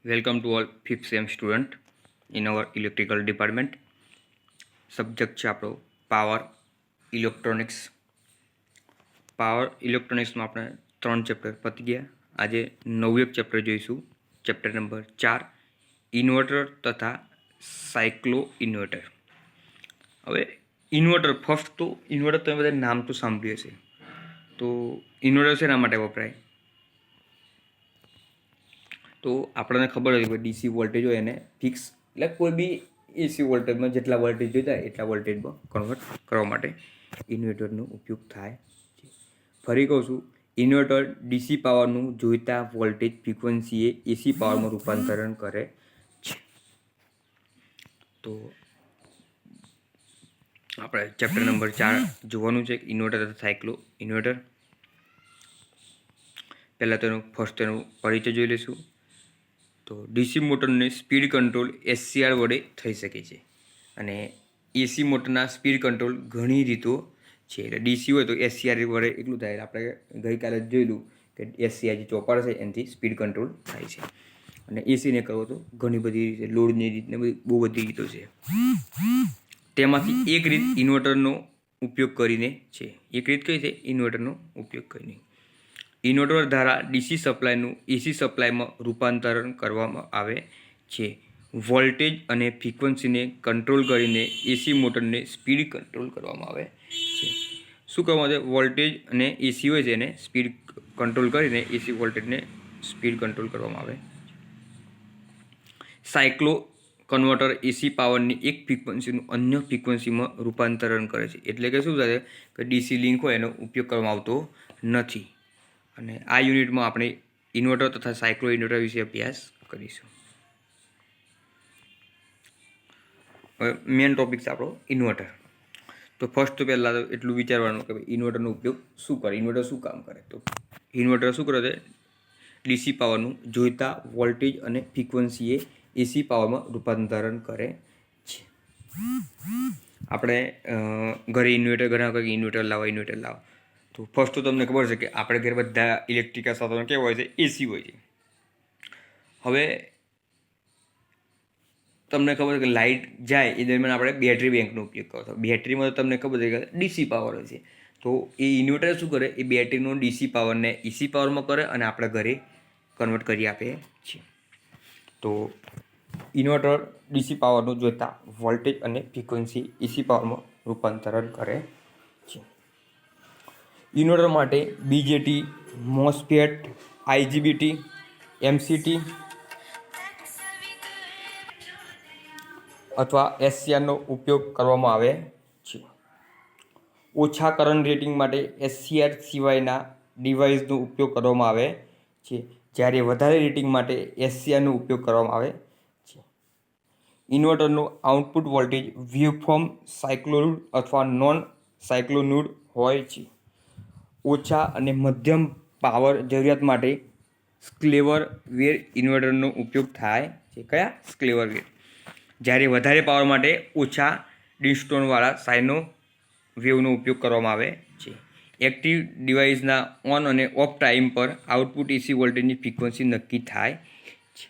Welcome to all 5th sem student in our electrical department. Subject છે આપણો power electronics. Power ઇલેક્ટ્રોનિક્સમાં આપણે 3 chapter પતી ગયા. આજે નવું એક ચેપ્ટર જોઈશું, ચેપ્ટર નંબર 4, ઇન્વર્ટર તથા સાયક્લો ઇન્વર્ટર. હવે ઇન્વર્ટર, ફર્સ્ટ તો ઇન્વર્ટર તમે બધા નામ તો સાંભળ્યું હશે. તો ઇન્વર્ટર શેના માટે વપરાય? તો આપણને ખબર હોય કે ડીસી વોલ્ટેજ હોય એને ફિક્સ, એટલે કોઈ બી એસી વોલ્ટેજમાં જેટલા વોલ્ટેજ જોઈતા હોય એટલા વોલ્ટેજમાં કન્વર્ટ કરવા માટે ઇન્વર્ટરનો ઉપયોગ થાય છે. ફરી કહું છું, ઇન્વર્ટર ડીસી પાવરનું જોઈતા વોલ્ટેજ ફ્રિકવન્સીએ એસી પાવરમાં રૂપાંતરણ કરે છે. તો આપણે ચેપ્ટર નંબર 4 જોવાનું છે, ઇન્વર્ટર તથા સાયક્લો ઇન્વર્ટર. પહેલાં તેનો પરિચય જોઈ લઈશું. તો ડીસી મોટરને સ્પીડ કંટ્રોલ એસસીઆર વડે થઈ શકે છે, અને એસી મોટરના સ્પીડ કંટ્રોલ ઘણી રીતો છે. એટલે ડીસી હોય તો એસસીઆર વડે એટલું થાય. આપણે ગઈકાલે જ જોયેલું કે એસસીઆર જે ચોપર છે એનાથી સ્પીડ કંટ્રોલ થાય છે, અને એસીને કરવો તો ઘણી બધી રીતે, લોડની રીતને બહુ બધી રીતો છે. તેમાંથી એક રીત ઇન્વર્ટરનો ઉપયોગ કરીને છે. એક રીત કઈ છે? ઇન્વર્ટરનો ઉપયોગ કરીને. ઇન્વર્ટર દ્વારા ડીસી સપ્લાયનું એસી સપ્લાયમાં રૂપાંતરણ કરવામાં આવે છે. વોલ્ટેજ અને ફ્રિકવન્સીને કંટ્રોલ કરીને એસી મોટરને સ્પીડ કંટ્રોલ કરવામાં આવે છે. શું કરવામાં આવે? વોલ્ટેજ અને એસી હોય છે એને સ્પીડ કંટ્રોલ કરીને એસી વોલ્ટેજને સ્પીડ કંટ્રોલ કરવામાં આવે. સાયક્લો કન્વર્ટર એસી પાવરની એક ફ્રિકવન્સીનું અન્ય ફ્રિકવન્સીમાં રૂપાંતરણ કરે છે. એટલે કે શું થાય કે ડીસી લિંક હોય એનો ઉપયોગ કરવામાં આવતો નથી. અને આ યુનિટમાં આપણે ઇન્વર્ટર તથા સાયક્લો ઇન્વર્ટર વિશે અભ્યાસ કરીશું. હવે મેઇન ટોપિક છે આપણો ઇન્વર્ટર. તો ફર્સ્ટ તો પહેલાં તો એટલું વિચારવાનું કે ભાઈ ઇન્વર્ટરનો ઉપયોગ શું કરે, ઇન્વર્ટર શું કામ કરે. તો ઇન્વર્ટર શું કરે છે? ડીસી પાવરનું જોઈતા વોલ્ટેજ અને ફ્રિકવન્સીએ એસી પાવરમાં રૂપાંતરણ કરે છે. આપણે ઘરે ઘણા કંઈક ઇન્વર્ટર લાવો. તો ફર્સ્ટ તો તમને ખબર છે કે આપણે ઘરે બધા ઇલેક્ટ્રિકલ સાધનો કેવા હોય છે? એસી હોય છે. હવે તમને ખબર છે કે લાઇટ જાય એ દરમિયાન આપણે બેટરી બેંકનો ઉપયોગ કરો છો. બેટરીમાં તમને ખબર છે કે ડીસી પાવર હોય છે. તો એ ઇન્વર્ટર શું કરે? એ બેટરીનો ડીસી પાવરને એસી પાવરમાં કરે અને આપણે ઘરે કન્વર્ટ કરી આપીએ છીએ. તો ઇન્વર્ટર ડીસી પાવરનું જોઈતા વોલ્ટેજ અને ફ્રિકવન્સી એસી પાવરમાં રૂપાંતરણ કરે છે. ઇન્વર્ટર માટે બીજેટી, મોસ્ફેટ, આઈજીબીટી, એમસીટી અથવા એસસીઆરનો ઉપયોગ કરવામાં આવે છે. ઓછા કરંટ રેટિંગ માટે એસસીઆર સિવાયના ડિવાઇસનો ઉપયોગ કરવામાં આવે છે, જ્યારે વધારે રેટિંગ માટે એસસીઆરનો ઉપયોગ કરવામાં આવે છે. ઇન્વર્ટરનો આઉટપુટ વોલ્ટેજ વેવફોર્મ સાયક્લોઇડ અથવા નોન સાયક્લોઇડ હોય છે. ઓછા અને મધ્યમ પાવર જરૂરિયાત માટે સ્ક્લેવર વેવ ઇન્વર્ટરનો ઉપયોગ થાય છે. કયા? સ્ક્લેવર વેવ. જ્યારે વધારે પાવર માટે ઓછા ડિસ્ટોનવાળા સાઇનો વેવનો ઉપયોગ કરવામાં આવે છે. એક્ટિવ ડિવાઇસના ઓન અને ઓફ ટાઈમ પર આઉટપુટ એસી વોલ્ટેજની ફ્રિકવન્સી નક્કી થાય છે.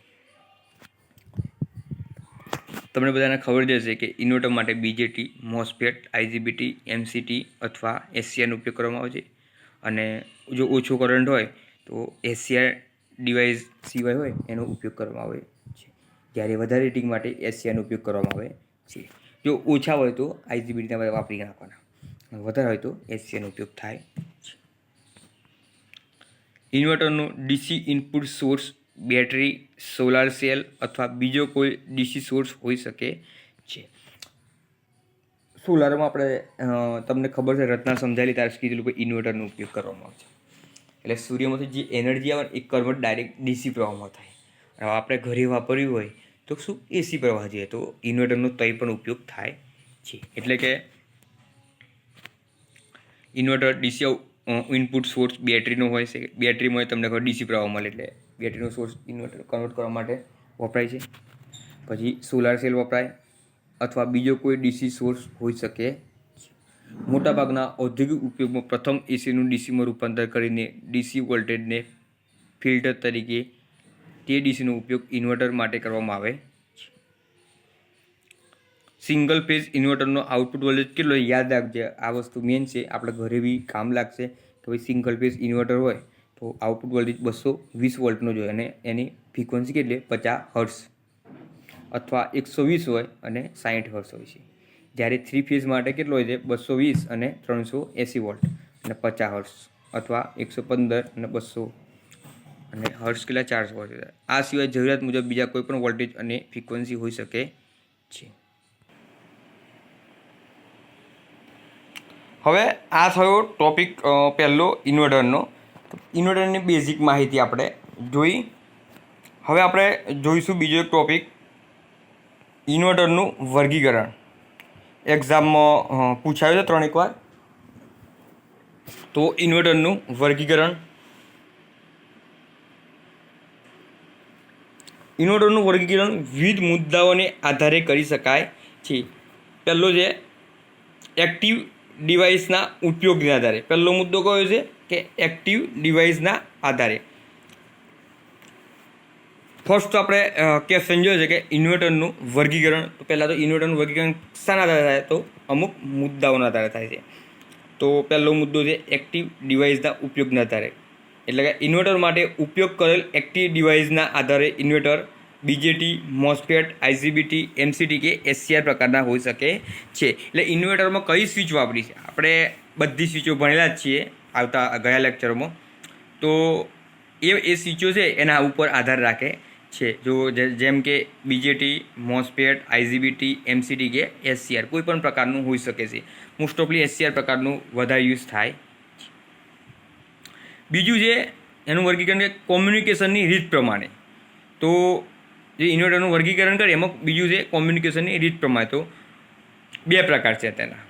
તમને બધાને ખબર જ હશે કે ઇન્વર્ટર માટે બીજેટી, મોસ્ફેટ, આઈજીબીટી, એમસીટી અથવા એસસીઆરનો ઉપયોગ કરવામાં આવે છે. અને જો ઓછો કરંટ હોય તો એસસીઆર ડિવાઇસ સિવાય હોય એનો ઉપયોગ કરવામાં આવે છે. જ્યારે વધારે રેટિંગ માટે એસસીઆરનો ઉપયોગ કરવામાં આવે છે. જો ઓછા હોય તો આઈજીબીટીના વાપરી નાખવાના, વધારે હોય તો એસસીઆરનો ઉપયોગ થાય છે. ઇન્વર્ટરનો DC input source battery, solar cell અથવા બીજો કોઈ ડીસી સોર્સ હોઈ શકે છે. સોલારમાં આપણે તમને ખબર છે, રચના સમજાયેલી ત્યારે કીધેલું કે ઇન્વર્ટરનો ઉપયોગ કરવામાં આવે છે. એટલે સૂર્યમાંથી જે એનર્જી આવે એ કન્વર્ટ ડાયરેક્ટ ડીસી પ્રવાહમાં થાય. હવે આપણે ઘરે વાપરવી હોય તો શું એસી પ્રવાહ જોઈએ, તો ઇન્વર્ટરનો તઈ પણ ઉપયોગ થાય છે. એટલે કે ઇન્વર્ટર ડીસી ઇનપુટ સોર્સ બેટરીનો હોય છે. બેટરીમાં તમને ખબર ડીસી પ્રવાહ મળે, એટલે બેટરીનો સોર્સ ઇન્વર્ટર કન્વર્ટ કરવા માટે વપરાય છે. પછી સોલાર સેલ વપરાય અથવા બીજો કોઈ ડીસી સોર્સ હોઈ શકે છે. મોટાભાગના ઔદ્યોગિક ઉપયોગમાં પ્રથમ એસીનું ડીસીમાં રૂપાંતર કરીને ડીસી વોલ્ટેજને ફિલ્ટર તરીકે તે ડીસીનો ઉપયોગ ઇન્વર્ટર માટે કરવામાં આવે છે. સિંગલ ફેઝ ઇન્વર્ટરનો આઉટપુટ વોલ્ટેજ કેટલો યાદ રાખજે. આ વસ્તુ મેન છે, આપણે ઘરે બી કામ લાગશે કે ભાઈ સિંગલ ફેઝ ઇન્વર્ટર હોય તો આઉટપુટ વોલ્ટેજ 220 વોલ્ટનો જોઈએ અને એની ફ્રીક્વન્સી કેટલી 50 હર્ટ્ઝ અથવા 120 હોય અને 60 હર્ટ્ઝ હોય છે. જ્યારે થ્રી ફેઝ માટે કેટલો હોય છે 220 અને 380 વોલ્ટ અને 50 હર્ટ્ઝ અથવા 115 અને 200 અને હર્ટ્ઝ કેટલા 400 હોય છે. આ સિવાય જરૂરિયાત મુજબ બીજા કોઈ પણ વોલ્ટેજ અને ફ્રીક્વન્સી હોઈ શકે છે. હવે આ થયો ટોપિક પહેલો ઇન્વર્ટરનો. ઇન્વર્ટરની બેઝિક માહિતી આપણે જોઈ. હવે આપણે જોઈશું બીજો એક ટોપિક, ઇન્વર્ટરનું વર્ગીકરણ. એક્ઝામમાં પૂછાયું છે 3 એકવાર. તો ઇન્વર્ટરનું વર્ગીકરણ. ઇન્વર્ટરનું વર્ગીકરણ વિવિધ મુદ્દાઓને આધારે કરી શકાય છે. પહેલો છે એક્ટિવ ડિવાઇસના ઉપયોગના આધારે. પહેલો મુદ્દો કયો છે કે એક્ટિવ ડિવાઇસના આધારે. ફર્સ્ટ આપણે ક્વેશ્ચન જોયો છે કે ઇન્વર્ટરનું વર્ગીકરણ. તો પહેલાં તો ઇન્વર્ટરનું વર્ગીકરણ શાના આધારે થાય? તો અમુક મુદ્દાઓના આધારે થાય છે. તો પહેલો મુદ્દો છે એક્ટિવ ડિવાઇસના ઉપયોગના આધારે. એટલે કે ઇન્વર્ટર માટે ઉપયોગ કરેલ એક્ટિવ ડિવાઇસના આધારે ઇન્વર્ટર બીજેટી, મોસ્ફેટ, આઈજીબીટી, એમસીટી કે એસસીઆર પ્રકારના હોઈ શકે છે. એટલે ઇન્વર્ટરમાં કઈ સ્વિચ વાપરી છે? આપણે બધી સ્વિચો ભણેલા જ છીએ આવતા ગયા લેક્ચરમાં. તો એ સ્વિચો છે એના ઉપર આધાર રાખે છે. જો જેમ કે બીજેટી, મોસ્ફેટ, આઈજીબીટી, એમસીટી કે એસસીઆર કોઈ પણ પ્રકારનું હોઈ શકે છે. મોસ્ટ ઓફલી એસસીઆર પ્રકારનું વધારે યુઝ થાય. બીજું છે એનું વર્ગીકરણ કે કોમ્યુનિકેશનની રીત પ્રમાણે. તો જે ઇન્વર્ટરનું વર્ગીકરણ કરે એમાં બીજું છે કોમ્યુનિકેશનની રીત પ્રમાણે. તો 2 પ્રકાર છે તેના,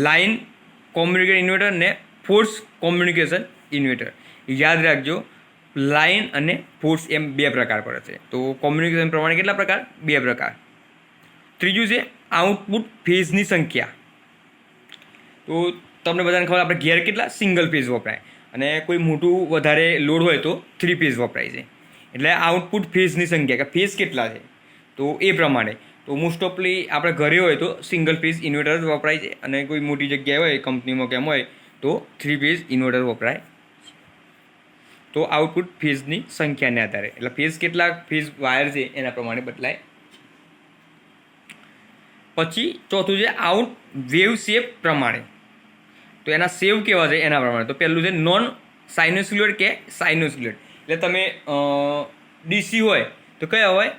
લાઇન કોમ્યુનિકેશન ઇન્વર્ટર ને ફોર્સ કોમ્યુનિકેશન ઇન્વર્ટર. યાદ રાખજો, લાઇન અને ફોર્સ એમ 2 પ્રકાર પડે છે. તો કોમ્યુનિકેશન પ્રમાણે કેટલા પ્રકાર? 2 પ્રકાર. ત્રીજું છે આઉટપુટ ફેઝની સંખ્યા. તો તમને બધાને ખબર આપણે ઘેર કેટલા સિંગલ ફેઝ વપરાય અને કોઈ મોટું વધારે લોડ હોય તો 3 ફેઝ વપરાય છે. એટલે આઉટપુટ ફેઝની સંખ્યા કે ફેઝ કેટલા છે તો એ પ્રમાણે. તો મોસ્ટ ઓફલી આપણે ઘરે હોય તો સિંગલ ફેઝ ઇન્વર્ટર જ વપરાય છે અને કોઈ મોટી જગ્યાએ હોય કંપનીમાં કેમ હોય તો 3 ફેઝ ઇન્વર્ટર વપરાય. તો આઉટપુટ ફેઝની સંખ્યાને આધારે, એટલે ફેઝ કેટલા ફેઝ વાયર છે એના પ્રમાણે બદલાય. પછી ચોથું છે આઉટ વેવ શેપ પ્રમાણે. તો એના સેવ કેવા છે એના પ્રમાણે. તો પહેલું છે નોન સાઇનોસ્યુલેટ કે સાઇનોસ્યુલેટ. એટલે તમે ડીસી હોય તો કયા હોય?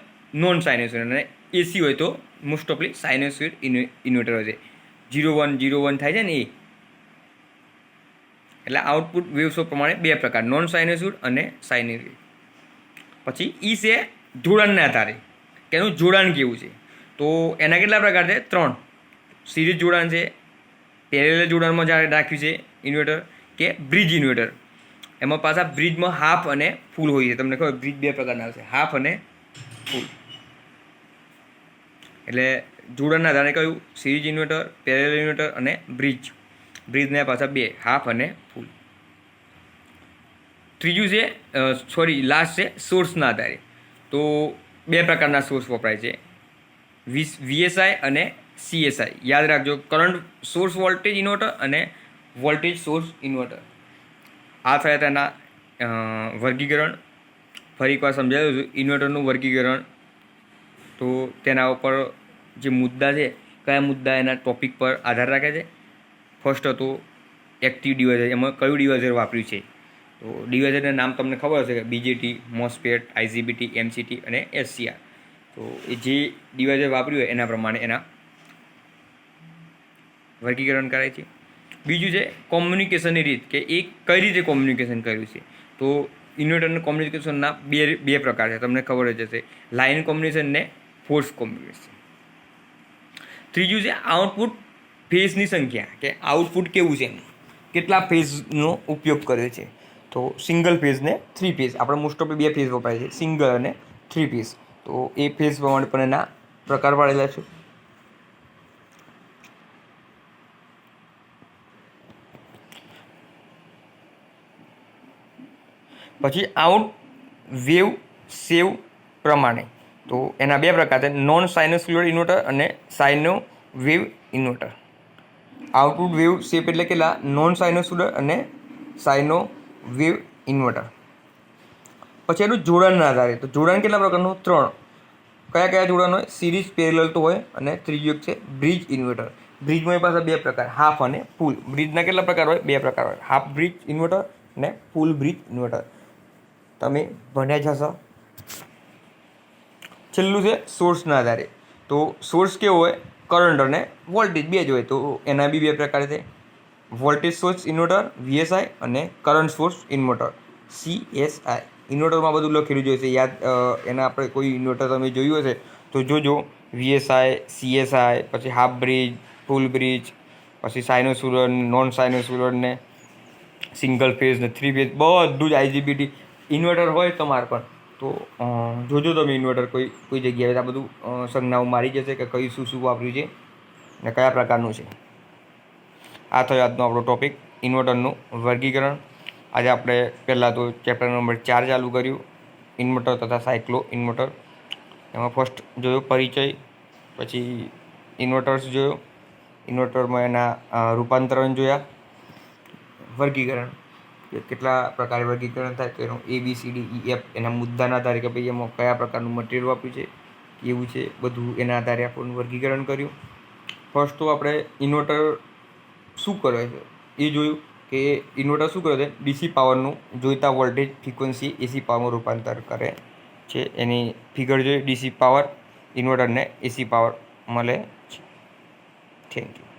નોન સાઇનોસ્યુલેટ. અને એસી હોય તો મોસ્ટ ઓફલી સાઇનોસ્યુલેટ ઇન્વર્ટર હોય છે. 0 1 થાય છે ને એ. એટલે આઉટપુટ વેવ્સો પ્રમાણે 2 પ્રકાર, નોન સાઇનોસ્યુલેટ અને સાઇનોસ્યુલેટ. પછી ઈ છે જોડાણના આધારે કે એનું જોડાણ કેવું છે. તો એના કેટલા પ્રકાર છે? 3. સિરીઝ જોડાણ છે, પેરેલલ જોડાણમાં રાખ્યું છે ઇન્વર્ટર, કે બ્રિજ ઇન્વર્ટર. એમાં પાછા બ્રિજમાં હાફ અને ફૂલ હોય છે. તમને ખબર બ્રિજ 2 પ્રકારના આવે છે, હાફ અને ફૂલ. એટલે જોડાણના આધારે કયું? સિરીઝ ઇન્વર્ટર, પેરેલલ ઇન્વર્ટર અને બ્રિજ. બ્રિજના પાછા 2, હાફ અને ફૂલ. ત્રીજું છે લાસ્ટ છે સોર્સના આધારે. તો 2 પ્રકારના સોર્સ વપરાય છે, વીએસઆઈ અને સીએસઆઈ. યાદ રાખજો, કરંટ સોર્સ વોલ્ટેજ ઇન્વર્ટર અને વોલ્ટેજ સોર્સ ઇન્વર્ટર. આ થયા તેના વર્ગીકરણ. ફરી એકવાર સમજાવ્યું હતું ઇન્વર્ટરનું વર્ગીકરણ. તો તેના ઉપર જે મુદ્દા છે, કયા મુદ્દા એના ટોપિક પર આધાર રાખે છે. ફર્સ્ટ હતું એક્ટિવ ડિવાઇઝર. એમાં કયું ડિવાઇઝર વાપર્યું છે? તો ડિવાઇઝરના નામ તમને ખબર હશે કે બીજેટી, મોસ્ફેટ, આઈજીબીટી, એમસીટી અને એસસીઆર. તો એ જે ડિવાઇઝર વાપર્યું હોય એના પ્રમાણે એના વર્ગીકરણ કરાય છે. બીજું છે કોમ્યુનિકેશનની રીત, કે એ કઈ રીતે કોમ્યુનિકેશન કર્યું છે. તો ઇન્વર્ટરના કોમ્યુનિકેશનના બે પ્રકાર છે, તમને ખબર જ હશે, લાઇન કોમ્યુનિકેશન ને ફોર્સ કોમ્યુનિકેશન. ત્રીજું છે આઉટપુટ ફેઝની સંખ્યા, કે આઉટપુટ કેવું છે, કેટલા ફેઝનો ઉપયોગ કર્યો છે. તો સિંગલ ફેઝ ને 3 ફેઝ. આપણે મોસ્ટ ઓફ 2 ફેઝ વપરાય છે, સિંગલ અને 3 ફેઝ. તો એ ફેઝ પ્રમાણે પણ એના પ્રકાર પાડેલા છે. પછી આઉટ વેવ સેવ પ્રમાણે. તો એના બે પ્રકાર છે, નોન સાઇનોસ્યુલર ઇન્વર્ટર અને sine wave inverter. Output wave shape એટલે કેટલા? નોન સાઇનોસ્યુલર અને સાઇનો વેવ ઇન્વર્ટર. પછી એનું જોડાણના આધારે, તો જોડાણ કેટલા પ્રકારનું? 3. કયા કયા જોડાણ હોય? સિરીઝ, પેરેલલ તો હોય, અને ત્રીજું એક છે બ્રિજ ઇન્વર્ટર. બ્રિજમાં પાસે બે પ્રકાર, હાફ અને ફૂલ. બ્રિજના કેટલા પ્રકાર હોય? બે પ્રકાર હોય, હાફ બ્રિજ ઇન્વર્ટર અને ફૂલ બ્રિજ ઇન્વર્ટર. તમે ભણ્યા જ હશો. છેલ્લું છે સોર્સના આધારે. તો સોર્સ કેવો હોય? કરંટ અને વોલ્ટેજ બે જ હોય. તો એના બી બે પ્રકાર છે, વોલ્ટેજ સોર્સ ઇન્વર્ટર VSI અને કરંટ સોર્સ ઇન્વર્ટર CSI. ઇન્વર્ટરમાં બધું લખેલું જોઈશે યાદ. એના આપણે કોઈ ઇન્વર્ટર તમે જોયું હશે તો જોજો, VSI, CSI, પછી હાફ બ્રિજ, ફૂલ બ્રિજ, પછી સાઇનોસ્યુલર, નોન સાઇનોસ્યુલર ને સિંગલ ફેઝ ને 3 ફેઝ, બધું જ IGBT ઇન્વર્ટર હોય તમારે પણ તો જોજો તમે ઇન્વર્ટર કોઈ જગ્યાએ આ બધું સંજ્ઞાઓ મારી જશે કે કયું શું શું વાપર્યું છે ને કયા પ્રકારનું છે. આ થયો આજનો આપણો ટૉપિક, ઇન્વર્ટરનું વર્ગીકરણ. આજે આપણે પહેલાં તો ચેપ્ટર નંબર 4 ચાલુ કર્યું, ઇન્વર્ટર તથા સાયક્લો ઇન્વર્ટર. એમાં ફર્સ્ટ જોયો પરિચય, પછી ઇન્વર્ટર્સ જોયો, ઇન્વર્ટરમાં એના રૂપાંતરણ જોયા, વર્ગીકરણ કે કેટલા પ્રકારે વર્ગીકરણ થાય, તો એનું ABCDEF એના મુદ્દાના આધારે કે ભાઈ એમાં કયા પ્રકારનું મટીરિયલ વાપર્યું છે, કેવું છે, બધું એના આધારે આપણને વર્ગીકરણ કર્યું. ફર્સ્ટ તો આપણે ઇન્વર્ટર શું કરે છે એ જોયું કે ઇન્વર્ટર શું કરે છે, DC પાવરનું જોઈતા વોલ્ટેજ ફ્રિકવન્સી AC પાવરમાં રૂપાંતર કરે છે. એની ફિગર જોઈ, DC પાવર ઇન્વર્ટરને AC પાવર મળે છે. Thank you.